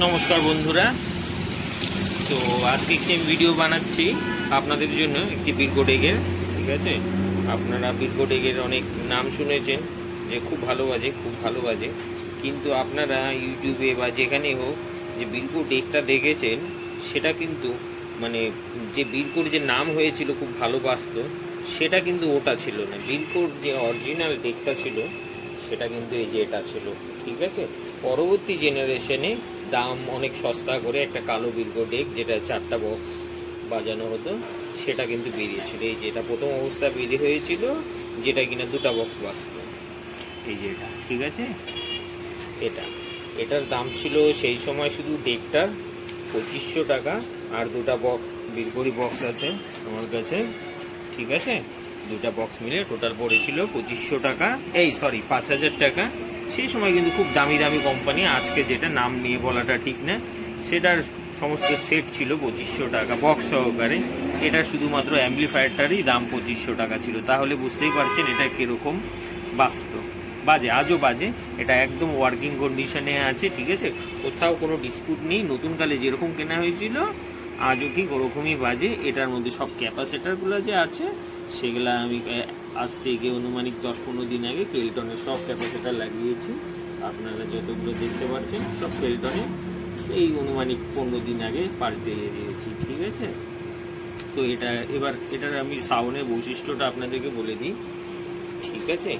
নমস্কার বন্ধুরা। তো আজকে একটি ভিডিও বানাচ্ছি আপনাদের জন্য একটি বিরগো ডেকের। ঠিক আছে, আপনারা বিরগো ডেকের অনেক নাম শুনেছেন যে খুব ভালো বাজে, কিন্তু আপনারা ইউটিউবে বা যেখানে হোক যে বিরগো ডেকটা দেখেছেন সেটা কিন্তু মানে যে বিরগোর যে নাম হয়েছিল খুব ভালো বাজতো, সেটা কিন্তু ওটা ছিল না। বিরগোর যে অরিজিনাল ডেকটা ছিল সেটা কিন্তু এই যে এটা ছিল। ঠিক আছে, পরবর্তী জেনারেশনে দাম অনেক সস্তা করে একটা কালো বিরগো ডেক, যেটা 4টা বক্স বাজানো হতো, সেটা কিন্তু বেরিয়েছিল। এই যে এটা প্রথম অবস্থা বেরিয়ে হয়েছিল, যেটা কিনা 2টা বক্স বাজতো। এই যে এটা, ঠিক আছে, এটার দাম ছিল সেই সময় শুধু ডেকটার 2500 টাকা, আর 2টা বক্স বিরগোরি বক্স আছে আমার কাছে। ঠিক আছে, 2টা বক্স মিলে টোটাল পড়েছিল 2500 টাকা, 5000 টাকা। সেই সময় কিন্তু খুব দামি কোম্পানি, আজকে যেটা নাম নিয়ে বলাটা ঠিক না, সেটার সমস্ত সেট ছিল 2500 টাকা বক্স সহকারে। এটা শুধুমাত্র অ্যাম্পলিফায়ারটারই দাম 2500 টাকা ছিল। তাহলে বুঝতেই পারছেন এটা কীরকম বাজে, আজও বাজে। এটা একদম ওয়ার্কিং কন্ডিশনে আছে। ঠিক আছে, কোথাও কোনো ডিসপুট নেই। নতুনকালে যেরকম কেনা হয়েছিল আজও ঠিক ওরকমই বাজে। এটার মধ্যে সব ক্যাপাসিটারগুলো যে আছে সেগুলো আমি আজ থেকে অনুমানিক 10-15 দিন আগে কেলটনের সব ক্যাপাসিটার লাগিয়েছি। আপনারা যতগুলো দেখতে পাচ্ছেন সব কেলটনে এই অনুমানিক 15 দিন আগে পাল্টে দিয়েছি। ঠিক আছে, তো এটার আমি সাউন্ডের বৈশিষ্ট্যটা আপনাদেরকে বলে দিই। ঠিক আছে,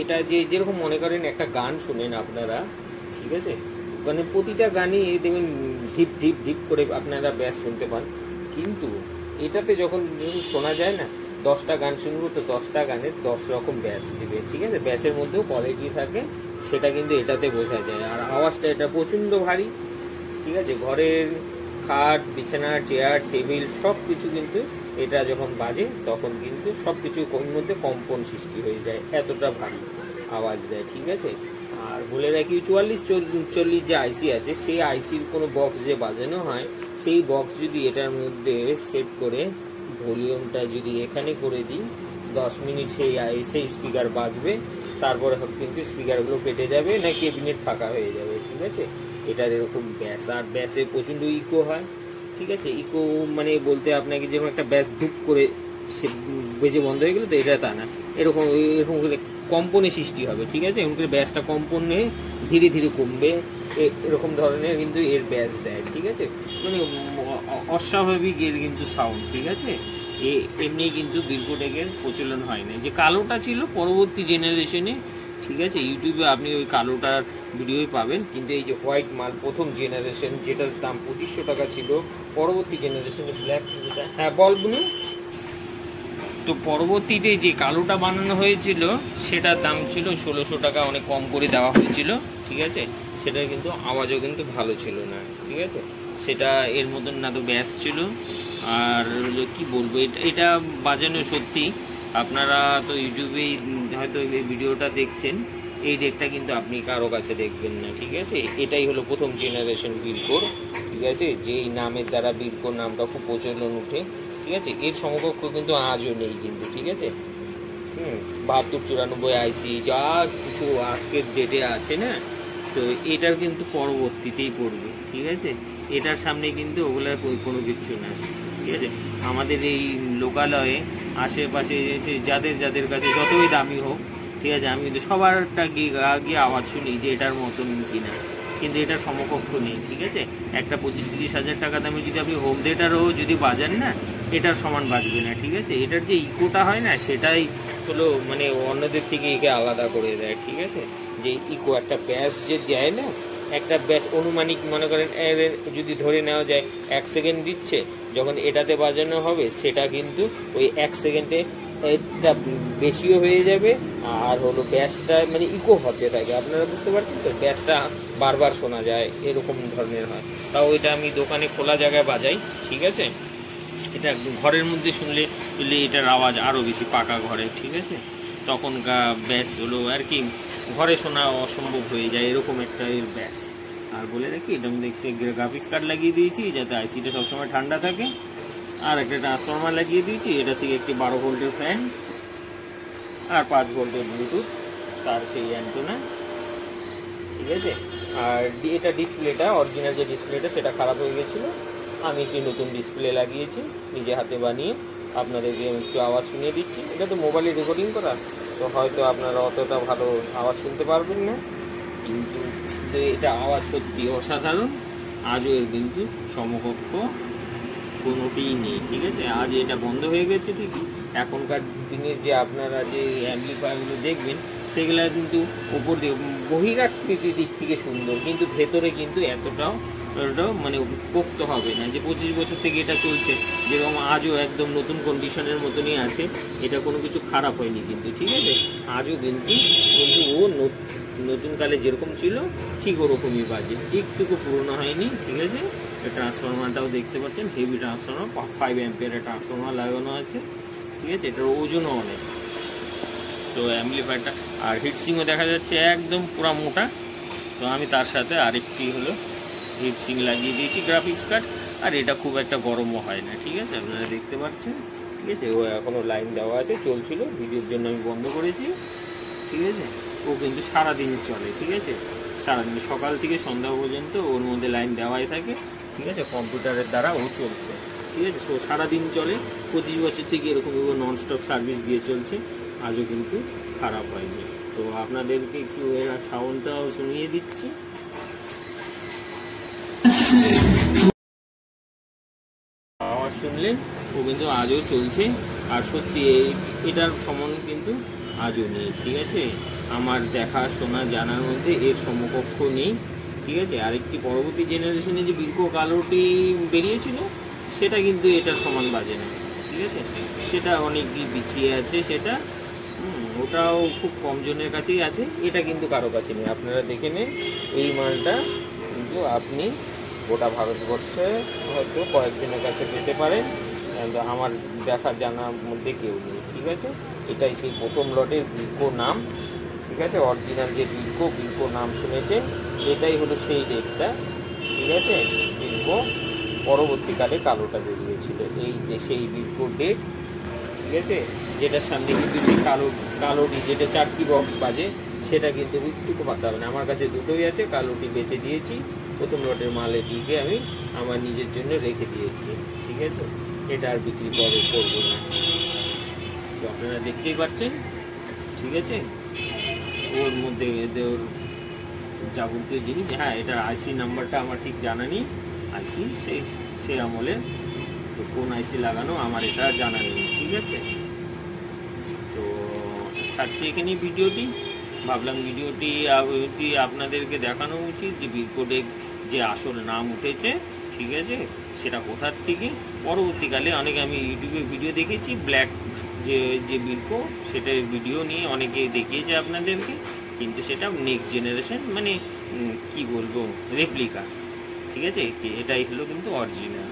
এটা যেরকম মনে করেন একটা গান শুনেন আপনারা, ঠিক আছে, মানে প্রতিটা গানই দেখবেন ঢিপ ঢিপ ঢিপ করে আপনারা ব্যাস শুনতে পান, কিন্তু এটাতে যখন শোনা যায় না, 10টা গান শুনবো তো 10টা গানের 10 রকম ব্যাস দিবে। ঠিক আছে, ব্যাসের মধ্যেও কোয়ালিটি থাকে, সেটা কিন্তু এটাতে বোঝা যায়। আর আওয়াজটা এটা প্রচণ্ড ভারী। ঠিক আছে, ঘরের খাট, বিছানা, চেয়ার, টেবিল সব কিছু কিন্তু এটা যখন বাজে তখন কিন্তু সব কিছুর মধ্যে কম্পন সৃষ্টি হয়ে যায়, এতটা ভারী আওয়াজ দেয়। ঠিক আছে, আর বলে রাখি 4440 যে আইসি আছে, সেই আইসির কোনো বক্স যে বাজানো হয়, সেই বক্স যদি এটার মধ্যে সেট করে ভলিউমটা যদি এখানে করে দিই, 10 মিনিট সেই স্পিকার বাজবে। তারপরে কিন্তু স্পিকারগুলো কেটে যাবে, না ক্যাবিনেট ফাঁকা হয়ে যাবে। ঠিক আছে, এটার এরকম ব্যাস, আর ব্যাসে প্রচণ্ড ইকো হয়। ঠিক আছে, ইকো মানে বলতে আপনাকে যেরকম একটা ব্যাস ধূপ করে সে বেজে বন্ধ হয়ে গেলো, তো এটা তা না, এরকম কম্পনে সৃষ্টি হবে। ঠিক আছে, এরকম করে ব্যাসটা কম্পনে ধীরে ধীরে কমবে, এরকম ধরনের কিন্তু এর ব্যাস দেয়। ঠিক আছে, মানে অস্বাভাবিক এর কিন্তু সাউন্ড। ঠিক আছে, এমনি কিন্তু বিরগো ডেকের প্রচলন হয় না। যে কালোটা ছিল পরবর্তী জেনারেশনে, ঠিক আছে, ইউটিউবে আপনি ওই কালোটার ভিডিওই পাবেন, কিন্তু এই যে হোয়াইট মাল প্রথম জেনারেশন, যেটার দাম 2500 টাকা ছিল, পরবর্তী জেনারেশনে ব্ল্যাক, হ্যাঁ বলবুন, তো পরবর্তীতে যে কালোটা বানানো হয়েছিল সেটার দাম ছিল 1600 টাকা, অনেক কম করে দেওয়া হয়েছিল। ঠিক আছে, সেটা কিন্তু আওয়াজও কিন্তু ভালো ছিল না। ঠিক আছে, সেটা এর মতন না তো ব্যাস ছিল। আর কি বলবো, এটা বাজানো সত্যি, আপনারা তো ইউটিউবেই হয়তো এই ভিডিওটা দেখছেন, এই ডেকটা কিন্তু আপনি কারো কাছে দেখবেন না। ঠিক আছে, এটাই হলো প্রথম জেনারেশন বিরগোর। ঠিক আছে, যেই নামের দ্বারা বিরগোর নামটা খুব প্রচলন উঠে। ঠিক আছে, এর সমকক্ষ কিন্তু আজও নেই কিন্তু। ঠিক আছে, 7294 আইসি যা কিছু আজকের ডেটে আছে না, তো এটার কিন্তু পরবর্তীতেই পড়বে। ঠিক আছে, এটার সামনে কিন্তু ওগুলার কোনো কিছু না। ঠিক আছে, আমাদের এই লোকালয়ে আশেপাশে যাদের কাছে যতই দামি হোক, ঠিক আছে, আমি কিন্তু সবারটা গিয়ে আওয়াজ শুনি যে এটার মতন কিনা, কিন্তু এটার সমকক্ষ নেই। ঠিক আছে, একটা 25-30 হাজার টাকা দামে যদি আপনি হোম থিয়েটারও যদি বাজান না, এটার সমান বাজবে না। ঠিক আছে, এটার যে ইকোটা হয় না, সেটাই হলো মানে অন্যদের থেকে একে আলাদা করে দেয়। ঠিক আছে, যে ইকো একটা ব্যাস যে দেয় না, একটা ব্যাস অনুমানিক মনে করেন যদি ধরে নেওয়া যায় 1 সেকেন্ড দিচ্ছে, যখন এটাতে বাজানো হবে সেটা কিন্তু ওই 1 সেকেন্ডে এটা বেশিও হয়ে যাবে, আর হলো ব্যাসটা মানে ইকো হতে থাকে। আপনারা বুঝতে পারছেন তো, ব্যাসটা বারবার শোনা যায়, এরকম ধরনের হয়। তাও এটা আমি দোকানে খোলা জায়গায় বাজাই। ঠিক আছে, এটা ঘরের মধ্যে শুনলে এটার আওয়াজ আরও বেশি, পাকা ঘরে। ঠিক আছে, তখনকার ব্যাস হলো আর কি ঘরে শোনা অসম্ভব হয়ে যায়, এরকম একটা এর ব্যাস। আর বলে রাখি, এটা আমি দেখতে গ্রাফিক্স কার্ড লাগিয়ে দিয়েছি যাতে আইসিটা সবসময় ঠান্ডা থাকে, আর একটা ট্রান্সফরমার লাগিয়ে দিয়েছি, এটা থেকে একটি 12 ভোল্টের ফ্যান, আর 5 ভোল্টের ব্লুটুথ তার সেই অ্যান্টেনা। ঠিক আছে। আর এটা ডিসপ্লেটা, অরিজিনাল যে ডিসপ্লেটা সেটা খারাপ হয়ে গেছিলো, আমি একটি নতুন ডিসপ্লে লাগিয়েছি নিজে হাতে বানিয়ে। আপনাদেরকে একটু আওয়াজ শুনিয়ে দিচ্ছি। এটা তো মোবাইলে রেকর্ডিং করা, তো হয়তো আপনারা অতটা ভালো আওয়াজ শুনতে পারবেন না, কিন্তু এটা আওয়াজ সত্যি অসাধারণ। আজও এর কিন্তু সমকক্ষ কোনোটিই নেই, ঠিক আছে। আজ এটা বন্ধ হয়ে গেছে ঠিকই, এখনকার দিনের যে আপনারা যে অ্যাম্পলিফায়ারগুলো দেখবেন সেগুলো কিন্তু ওপর দিয়ে বহিরাকৃতির দিক থেকে সুন্দর, কিন্তু ভেতরে কিন্তু এতটাও মানে পোক্ত হবে না। যে 25 বছর থেকে এটা চলছে, যেরকম আজও একদম নতুন কন্ডিশনের মতনই আছে, এটা কোনো কিছু খারাপ হয়নি কিন্তু, ঠিক আছে। আজও কিন্তু ও নতুনকালে যেরকম ছিল ঠিক ওরকমই বাজে, একটুকু পুরনো হয়নি, ঠিক আছে। ট্রান্সফরমারটাও দেখতে পাচ্ছেন, হেভি ট্রান্সফরমার, 5 অ্যাম্পিয়ারের ট্রান্সফরমার লাগানো আছে, ঠিক আছে। এটার ওজনও অনেক। তো অ্যাম্পলিফায়ারটা আর হিটসিংও দেখা যাচ্ছে একদম পুরো মোটা। তো আমি তার সাথে আরেকটি হলো হিটসিং লাগিয়ে দিয়েছি গ্রাফিক্স কার্ড, আর এটা খুব একটা গরমও হয় না, ঠিক আছে। আপনারা দেখতে পাচ্ছেন, ঠিক আছে। ও এখনও লাইন দেওয়া আছে, চলছিল, ভিডিওর জন্য আমি বন্ধ করেছি, ঠিক আছে। ও কিন্তু সারাদিন চলে, ঠিক আছে, সারাদিন সকাল থেকে সন্ধ্যা পর্যন্ত ওর মধ্যে লাইন দেওয়াই থাকে, ঠিক আছে। কম্পিউটারের দ্বারা ও চলছে, ঠিক আছে। তো সারাদিন চলে, 25 বছর থেকে এরকম ও ননস্টপ সার্ভিস দিয়ে চলছে, আজও কিন্তু খারাপ হয়নি। তো আপনাদেরকে একটু এর সাউন্ডটাও শুনিয়ে দিচ্ছি। আওয়াজ শুনলেন, ও কিন্তু আজও চলছে। আর সত্যি এটার সমান কিন্তু আজও নেই, ঠিক আছে। আমার দেখা শোনা জানার মধ্যে এর সমকক্ষ নেই, ঠিক আছে। আরেকটি পরবর্তী জেনারেশনে যে বিলকো কালোটি বেরিয়েছিল সেটা কিন্তু এটার সমান বাজে না, ঠিক আছে। সেটা অনেক পিছিয়ে আছে, সেটা ওটাও খুব কম জনের কাছেই আছে, এটা কিন্তু কারো কাছে নেই। আপনারা দেখে নেন, এই মালটা কিন্তু আপনি গোটা ভারতবর্ষে হয়তো কয়েকজনের কাছে পেতে পারেন, আমার দেখা জানার মধ্যে কেউ নেই, ঠিক আছে। এটাই সেই প্রথম লটের বিলকো নাম, ঠিক আছে। অরিজিনাল যে বিলকো নাম শুনেছেন, এটাই হলো সেই ডেকটা, ঠিক আছে। বিলকো পরবর্তীকালে কালোটা বেরিয়েছিল, এই যে সেই বিলকো ডেক, ঠিক আছে। যেটার সামনে কিন্তু সেই কালোটি যেটা 4টি বক্স বাজে, সেটা কিন্তু একটু পাতা হবে না। আমার কাছে দুটোই আছে, কালোটি বেচে দিয়েছি, প্রথম লটের মাল এটিকে আমি আমার নিজের জন্য রেখে দিয়েছি, ঠিক আছে। এটা আর বিক্রি করবো না। তো আপনারা দেখতেই পাচ্ছেন, ঠিক আছে। ওর মধ্যে ওর যাবতীয় জিনিস, হ্যাঁ, এটার আইসি নাম্বারটা আমার ঠিক জানা নেই, আইসি সেই আমলে, তো কোন আইসি লাগানো আমার এটা জানা নেই, ঠিক আছে। তো ছাড়ছি এখানেই ভিডিওটি। ভাবলাম ভিডিওটি আপনাদেরকে দেখানো উচিত যে বিলকো ডেক যে আসল নাম উঠেছে, ঠিক আছে, সেটা কোথার থেকে। পরবর্তীকালে অনেকে আমি ইউটিউবে ভিডিও দেখেছি, ব্ল্যাক যে বিলকো, সেটা ভিডিও নিয়ে অনেকে দেখিয়েছে আপনাদেরকে, কিন্তু সেটা নেক্সট জেনারেশন, মানে কি বলবো, রেপ্লিকা, ঠিক আছে। এটাই হলো কিন্তু অরিজিনাল।